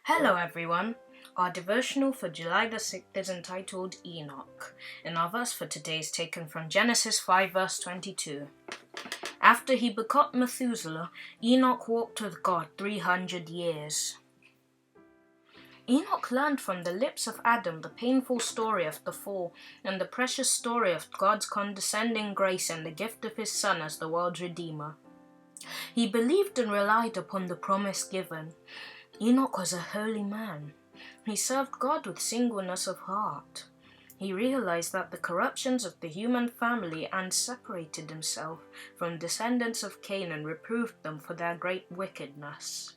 Hello everyone. Our devotional for July the 6th is entitled Enoch, and our verse for today is taken from Genesis 5 verse 22. After he begot Methuselah, Enoch walked with God 300 years. Enoch learned from the lips of Adam the painful story of the fall and the precious story of God's condescending grace and the gift of his Son as the world's Redeemer. He believed and relied upon the promise given. Enoch was a holy man. He served God with singleness of heart. He realized that the corruptions of the human family and separated himself from descendants of Cain and reproved them for their great wickedness.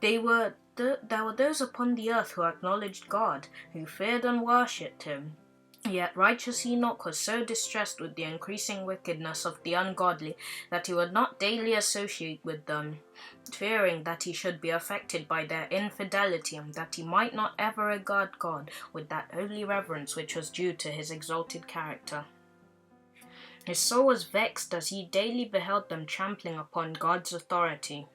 There were those upon the earth who acknowledged God, who feared and worshipped him. Yet righteous Enoch was so distressed with the increasing wickedness of the ungodly that he would not daily associate with them, fearing that he should be affected by their infidelity and that he might not ever regard God with that holy reverence which was due to his exalted character. His soul was vexed as he daily beheld them trampling upon God's authority.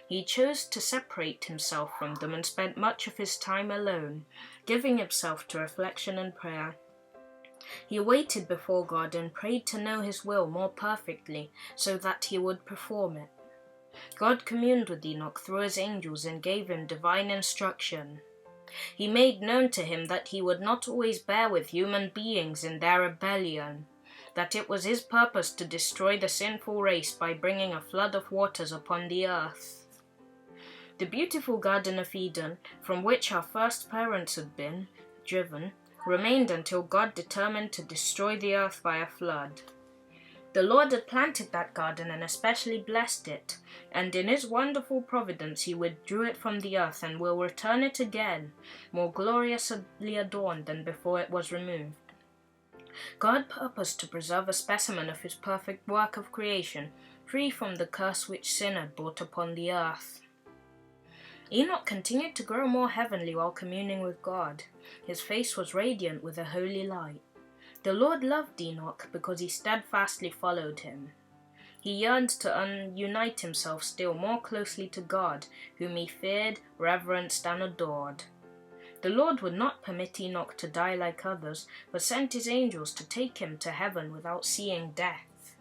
He chose to separate himself from them and spent much of his time alone, giving himself to reflection and prayer. He waited before God and prayed to know his will more perfectly so that he would perform it. God communed with Enoch through his angels and gave him divine instruction. He made known to him that he would not always bear with human beings in their rebellion, that it was his purpose to destroy the sinful race by bringing a flood of waters upon the earth. The beautiful Garden of Eden, from which our first parents had been driven, remained until God determined to destroy the earth by a flood. The Lord had planted that garden and especially blessed it, and in his wonderful providence he withdrew it from the earth and will return it again, more gloriously adorned than before it was removed. God purposed to preserve a specimen of his perfect work of creation, free from the curse which sin had brought upon the earth. Enoch continued to grow more heavenly while communing with God. His face was radiant with a holy light. The Lord loved Enoch because he steadfastly followed him. He yearned to unite himself still more closely to God, whom he feared, reverenced, and adored. The Lord would not permit Enoch to die like others, but sent his angels to take him to heaven without seeing death.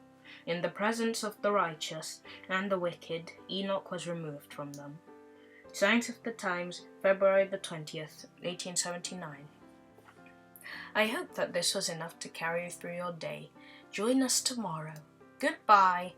In the presence of the righteous and the wicked, Enoch was removed from them. Signs of the Times, February the 20th, 1879. I hope that this was enough to carry you through your day. Join us tomorrow. Goodbye.